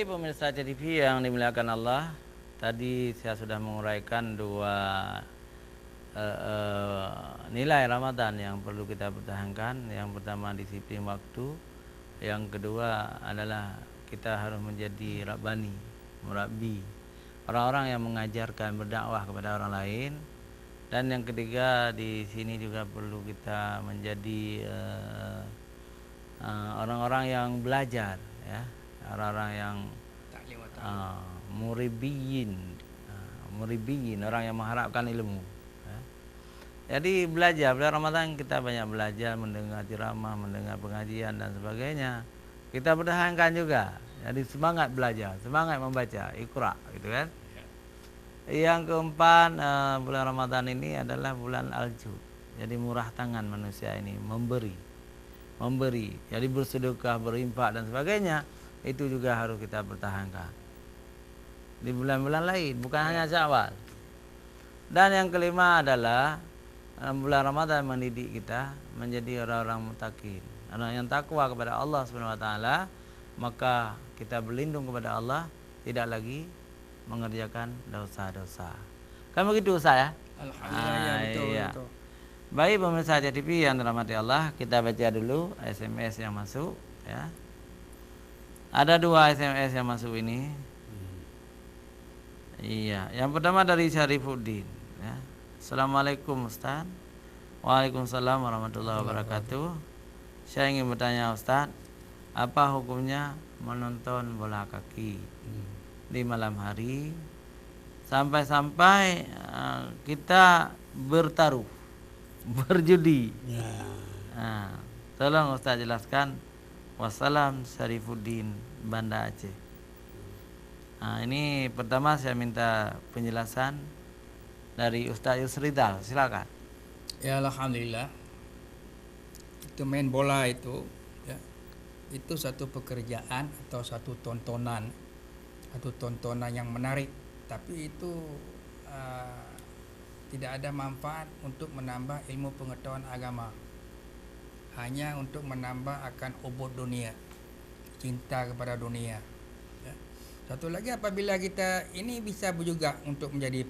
Baik pemirsa CTV yang dimuliakan Allah, tadi saya sudah menguraikan dua nilai Ramadan yang perlu kita pertahankan. Yang pertama disiplin waktu, yang kedua adalah kita harus menjadi rabbani, murabbi, orang-orang yang mengajarkan, berdakwah kepada orang lain. Dan yang ketiga di sini juga perlu kita menjadi orang-orang yang belajar, ya, orang-orang yang muribiyin, orang yang mengharapkan ilmu. Ya. Jadi belajar Ramadan kita banyak belajar, mendengar ceramah, mendengar pengajian dan sebagainya. Kita pertahankan juga. Jadi semangat belajar, semangat membaca, Iqra, gitu kan. Yang keempat, bulan Ramadan ini adalah bulan Al-Jud. Jadi murah tangan manusia ini, memberi. Jadi bersedekah, berinfak dan sebagainya, itu juga harus kita pertahankan di bulan-bulan lain, bukan hanya Syawal. Dan yang kelima adalah bulan Ramadan mendidik kita menjadi orang-orang muttaqin, orang yang takwa kepada Allah Subhanahu wa taala. Maka kita berlindung kepada Allah, tidak lagi mengerjakan dosa-dosa. Kan begitu Ustaz ya? Alhamdulillah, betul, iya. betul. Baik pemirsa CTV yang dirahmati Allah, kita baca dulu SMS yang masuk, ya. Ada dua SMS yang masuk ini. Iya, yang pertama dari Syarifuddin, ya. Assalamualaikum Ustaz. Waalaikumsalam warahmatullahi wabarakatuh. Saya ingin bertanya Ustaz, apa hukumnya menonton bola kaki di malam hari sampai-sampai kita bertaruh, berjudi? Nah, tolong Ustaz jelaskan. Wassalam, Syarifuddin, Banda Aceh. Nah, ini pertama saya minta penjelasan dari Ustaz Yusridal, silakan. Ya alhamdulillah. Itu main bola itu, ya, itu satu pekerjaan atau satu tontonan yang menarik, tapi itu tidak ada manfaat untuk menambah ilmu pengetahuan agama, hanya untuk menambah akan ubud dunia, cinta kepada dunia. Ya. Satu lagi, apabila kita ini bisa juga untuk menjadi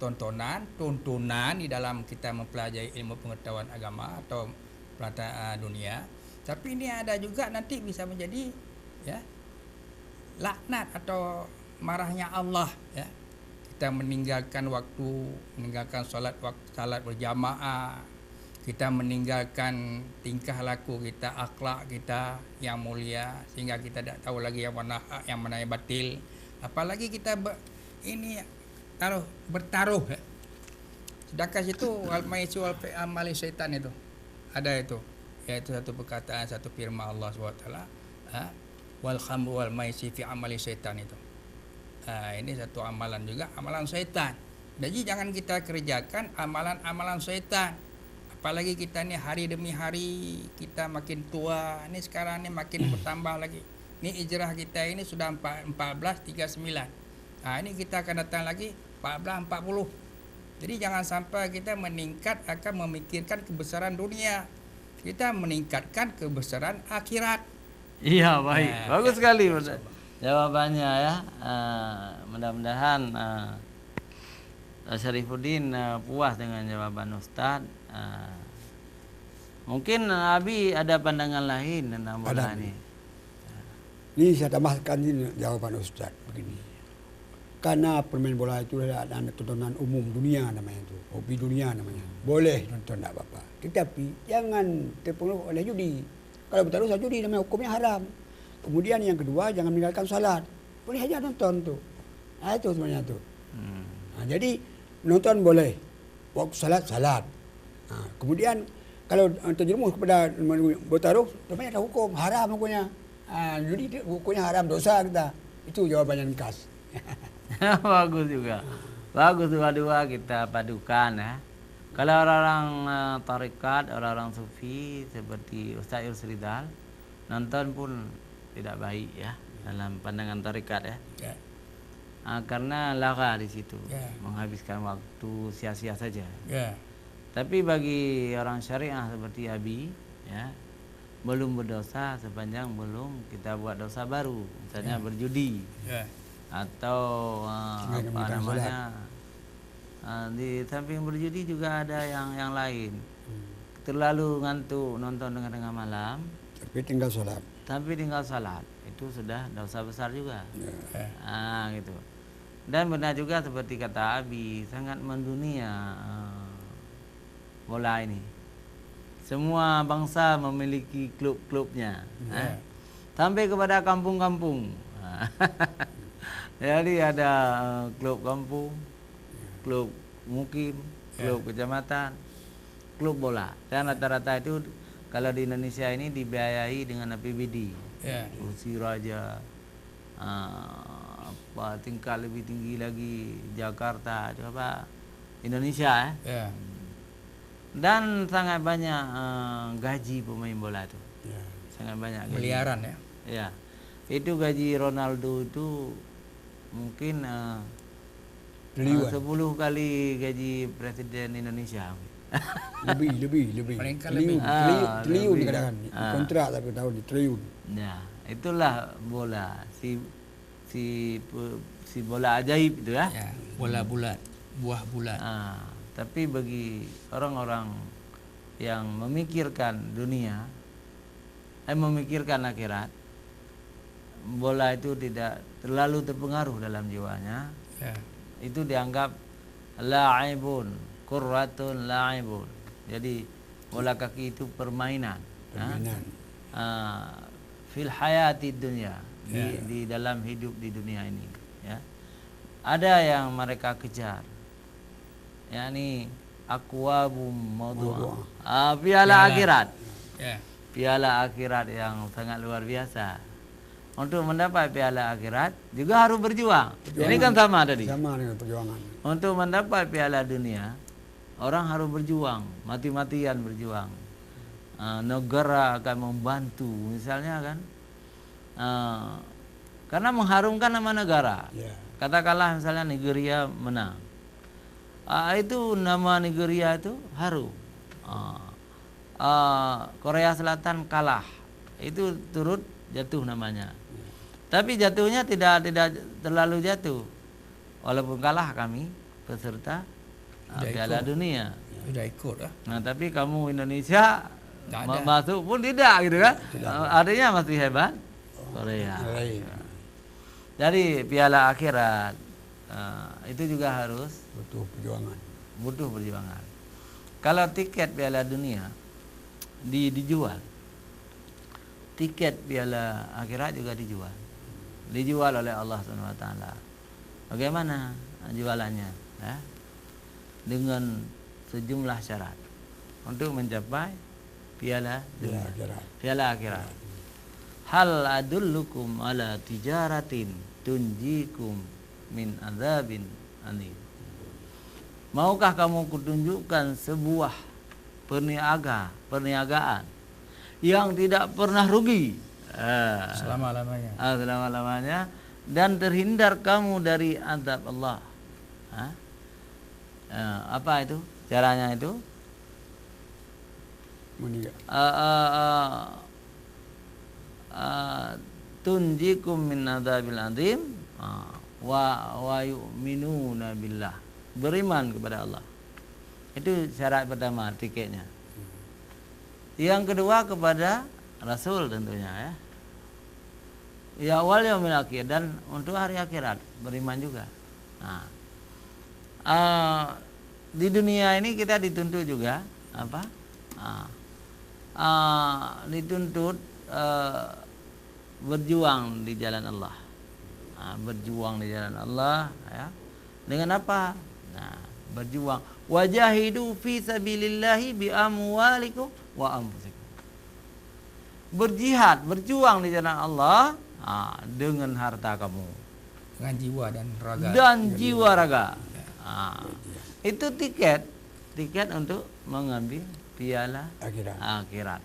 tuntunan di dalam kita mempelajari ilmu pengetahuan agama atau pelajaran dunia, tapi ini ada juga nanti bisa menjadi, ya, laknat atau marahnya Allah, ya. Kita meninggalkan salat berjamaah, kita meninggalkan tingkah laku kita, akhlak kita yang mulia, sehingga kita tidak tahu lagi yang mana hak, yang mana yang batil. Apalagi kita bertaruh, ya. Sedangkan situ al-maisu wal amali syaitan itu ada itu, yaitu satu perkataan, satu firman Allah SWT, wal khamru wal maisi fi amali syaitan itu. Ini satu amalan juga, amalan syaitan. Jadi jangan kita kerjakan amalan-amalan syaitan. Apalagi kita ni hari demi hari kita makin tua. Ini sekarang ni makin bertambah lagi. Ini hijrah kita ini sudah 1439. Ini kita akan datang lagi 1440. Jadi jangan sampai kita meningkat akan memikirkan kebesaran dunia. Kita meningkatkan kebesaran akhirat. Iya, baik. Bagus sekali jawabannya, ya. Mudah-mudahan Syarifuddin puas dengan jawaban Ustaz. Mungkin Abi ada pandangan lain tentang bola ini. Ini saya tambahkan ini jawaban Ustaz begini. Karena permain bola itu adalah tontonan umum dunia namanya itu, hobi dunia namanya. Boleh nonton tak apa-apa. Tetapi jangan terpengaruh oleh judi. Kalau bertaruh sama judi namanya hukumnya haram. Kemudian yang kedua, jangan meninggalkan salat. Boleh aja nonton tuh. Itu sebenarnya tuh. Jadi nonton boleh. Waktu salat. Kemudian kalau terjerumus kepada bertaruh, namanya ada hukum haram hukumnya. Jadi hukumnya haram, dosa kita. Itu jawabannya ringkas. Bagus juga. Bagus, dua-dua kita padukan, ya. Kalau orang-orang tarekat, orang-orang sufi seperti Ustaz Yusridal, nonton pun tidak baik, ya, dalam pandangan tarekat, ya. Karena lara di situ, menghabiskan waktu sia-sia saja. Tapi bagi orang syariah seperti Abi, ya, belum berdosa sepanjang belum kita buat dosa baru, misalnya berjudi Ya. atau Selain apa menunaikan namanya, di samping berjudi juga ada yang lain, terlalu ngantuk nonton tengah malam Tapi tinggal sholat. tapi tinggal salat, itu sudah dosa besar juga. Ya. Gitu. Dan benar juga seperti kata Abi, sangat mendunia bola ini. Semua bangsa memiliki klub-klubnya, sampai kepada kampung-kampung. Jadi ada klub kampung, klub mukim, klub kecamatan, klub bola. Dan rata-rata itu kalau di Indonesia ini dibiayai dengan APBD. Ya. Kursi Raja, apa tingkat lebih tinggi lagi Jakarta, coba Indonesia. Ya. Dan sangat banyak gaji pemain bola itu, Ya. sangat banyak gaji. Miliaran ya. Ya, itu gaji Ronaldo itu mungkin Triliun. 10 kali gaji Presiden Indonesia. Lebih. Paling kan Triliun. lebih. Triliun Lebih. kadang-kadang. Kontrak tapi tahun ni triliun. Ya, itulah bola, si bola ajaib itu ya. Ya. Bola bulat, buah bulat. Tapi bagi orang-orang yang memikirkan dunia, memikirkan akhirat, bola itu tidak terlalu terpengaruh dalam jiwanya. Ya. Itu dianggap la'ibun, qurratun la'ibun. Jadi bola kaki itu permainan. Permainan. Fil hayati dunia, di dalam hidup di dunia ini, ya. Ada yang mereka kejar, yakni aqwabum mawdu'ah, piala akhirat. Ya. Piala akhirat yang sangat luar biasa. Untuk mendapat piala akhirat juga harus berjuang. Ini kan sama tadi. Sama dengan perjuangan. Untuk mendapat piala dunia, orang harus berjuang, mati-matian berjuang. Negara akan membantu, misalnya kan, karena mengharumkan nama negara. Ya. Katakanlah misalnya Nigeria menang, itu nama Nigeria itu harum. Korea Selatan kalah, itu turut jatuh namanya. Tapi jatuhnya tidak terlalu jatuh, walaupun kalah kami peserta Piala Dunia. Sudah ikut lah. Nah, tapi kamu Indonesia Tak ada. masuk pun tidak gitu kan? Artinya masih hebat Korea. Lain. Jadi piala akhirat itu juga harus Butuh perjuangan. butuh perjuangan. Kalau tiket piala dunia dijual, tiket piala akhirat juga dijual oleh Allah SWT. Bagaimana jualannya? Ya? Dengan sejumlah syarat untuk mencapai piala dunia, piala akhirat. Hal adullukum ala tijaratin tunjikum min adzabin alim. Maukah kamu kutunjukkan sebuah perniagaan yang tidak pernah rugi Selama-lamanya. selama-lamanya dan terhindar kamu dari azab Allah. Apa itu caranya itu? Meninggal. Tunjikum min adzabil azim wa yu'minuna billah, beriman kepada Allah. Itu syarat pertama tiketnya. Yang kedua kepada Rasul tentunya ya. Ya wal yaumil akhir, dan untuk hari akhirat beriman juga. Di dunia ini kita dituntut juga apa? Dituntut berjuang di jalan Allah. Berjuang di jalan Allah ya. Dengan apa? Berjuang. Wajahidu fi sabilillahi bi amwalikum wa anfusikum. Berjihad, berjuang di jalan Allah dengan harta kamu, Dengan jiwa dan raga. dan jiwa raga. Itu tiket untuk mengambil piala akhirat.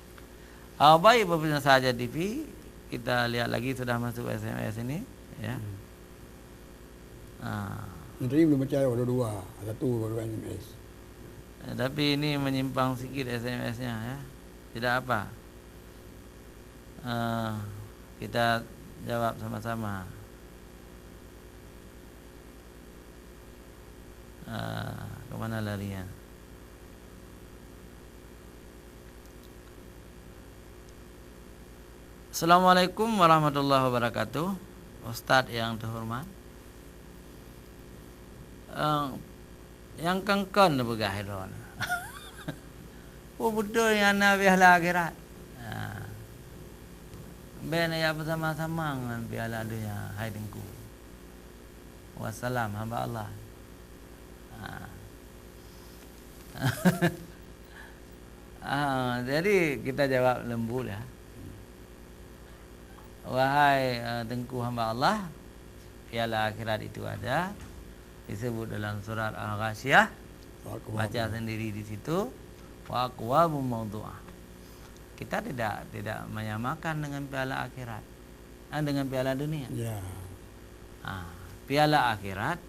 Baik pemirsa Saja TV, kita lihat lagi sudah masuk SMS ini ya. Jadi belum percaya ada dua, satu baru SMS. Tapi ini menyimpang sedikit SMS-nya ya. Tidak apa. kita jawab sama-sama. Kemana larian? Assalamualaikum warahmatullahi wabarakatuh. Ustaz yang terhormat, yang kengkon begahirun. Oh betul yang nabi ahla akhirat. Ben ya bersama-sama dengan piala dunia. Hai Tengku. Wassalam hamba Allah. Jadi kita jawab lembut ya. Wahai Tengku hamba Allah, piala akhirat itu ada, disebut dalam surat Al-Ghasyiyah. Baca sendiri di situ. Wa aqwamu mawdu'ah. Kita tidak menyamakan dengan piala akhirat, dengan piala dunia. Ya. Piala akhirat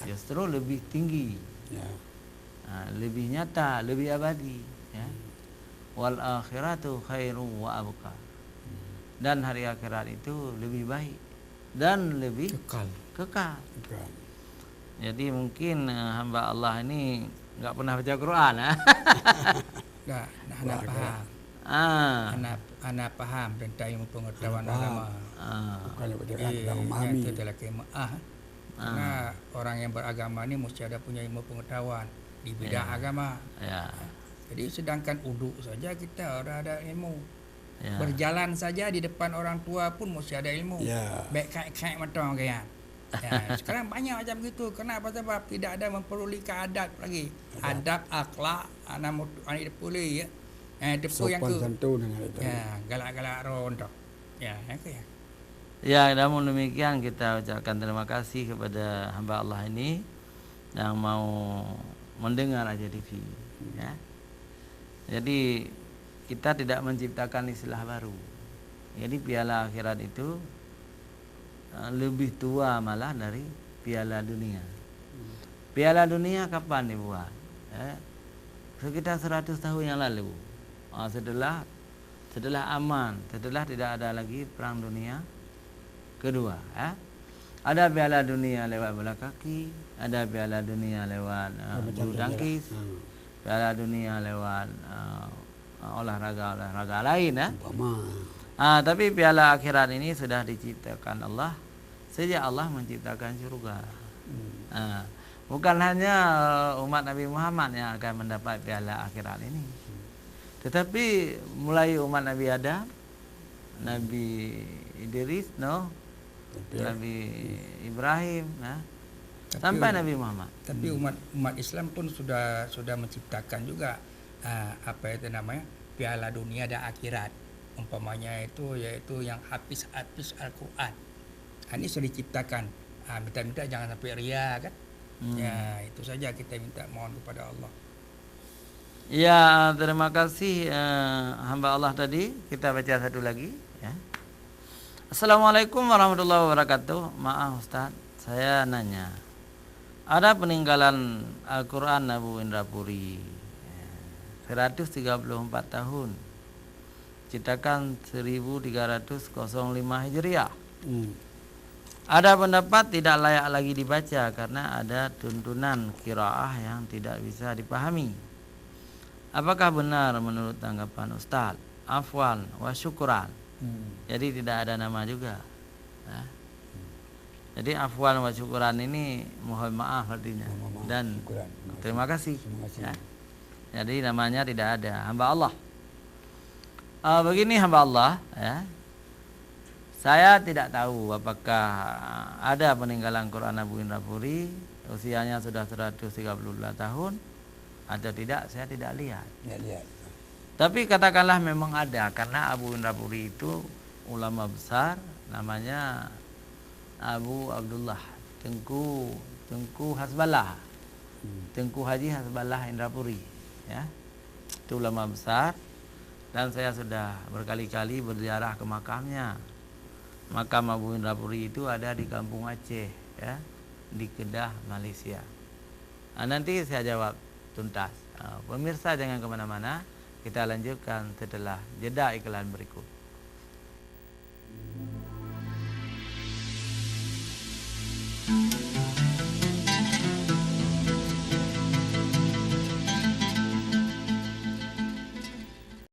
justru lebih tinggi, Ya. lebih nyata, lebih abadi. Ya. Wal akhiratu khairu wa abqa. Dan hari akhirat itu lebih baik dan lebih kekal. Bukan. Jadi mungkin hamba Allah ini enggak pernah baca Quran. Enggak, anak paham. Anak paham tentang ilmu pengetahuan agama. Bukan yang baca Jadi Quran, memahami. itu adalah kemaah. Karena orang yang beragama ni mesti ada punya ilmu pengetahuan di bidang agama. Ya. Jadi sedangkan uduk saja kita orang ada ilmu. Ya. Berjalan saja di depan orang tua pun mesti ada ilmu. Ya. Baik kait-kait macam kayak. Ya, sekarang banyak macam gitu. Kenapa? Sebab tidak ada memperlulikan adab lagi. Adab, akhlak, anak boleh ya. Depu yang Sopan tu. santun dengan itu. Ya, galak-galak rontok. Ya, yang ke ya. Ya, namun demikian kita ucapkan terima kasih kepada hamba Allah ini yang mau mendengar aja TV. Ya. Jadi kita tidak menciptakan istilah baru. Jadi piala akhirat itu lebih tua malah dari piala dunia. Piala dunia kapan dibuat? Sekitar 100 tahun yang lalu. Setelah aman, setelah tidak ada lagi perang dunia kedua. Ada piala dunia lewat bola kaki, ada piala dunia lewat bulu tangkis, piala dunia lewat olahraga lain. Tapi piala akhirat ini sudah diciptakan Allah sejak Allah menciptakan surga. Bukan hanya umat Nabi Muhammad yang akan mendapat piala akhirat ini, tetapi mulai umat Nabi Adam, Nabi Idris, Nabi Ibrahim, sampai Nabi Muhammad. Tapi umat Islam pun sudah menciptakan juga apa itu namanya piala dunia dan akhirat. Umpamanya itu yaitu yang habis Al-Quran. Ini sudah diciptakan. Minta-minta jangan sampai ria kan. Ya, itu saja kita minta mohon kepada Allah. Ya, terima kasih hamba Allah tadi. Kita baca satu lagi ya. Assalamualaikum warahmatullahi wabarakatuh. Maaf Ustaz, saya nanya. Ada peninggalan Al-Quran Abu Indrapuri 134 tahun, ciptakan 1305 Hijriah. Ada pendapat tidak layak lagi dibaca karena ada tuntunan qiraah yang tidak bisa dipahami. Apakah benar menurut tanggapan Ustaz? Afwan wa syukran. Jadi tidak ada nama juga. Jadi afwan wa syukran ini mohon maaf artinya. Dan terima kasih. Ya. Jadi namanya tidak ada. Hamba Allah. Begini hamba Allah ya. Saya tidak tahu apakah ada peninggalan Quran Abu Indrapuri, usianya sudah 132 tahun atau tidak, saya tidak lihat. Lihat. Tapi katakanlah memang ada, karena Abu Indrapuri itu ulama besar, namanya Abu Abdullah Tengku Hasballah, Tengku Haji Hasballah Indrapuri, ya. Itu ulama besar, dan saya sudah berkali-kali berziarah ke makamnya. Makam Abu Indrapuri itu ada di Kampung Aceh, ya, di Kedah, Malaysia. Nanti saya jawab tuntas. Pemirsa jangan kemana-mana, kita lanjutkan setelah jeda iklan berikut.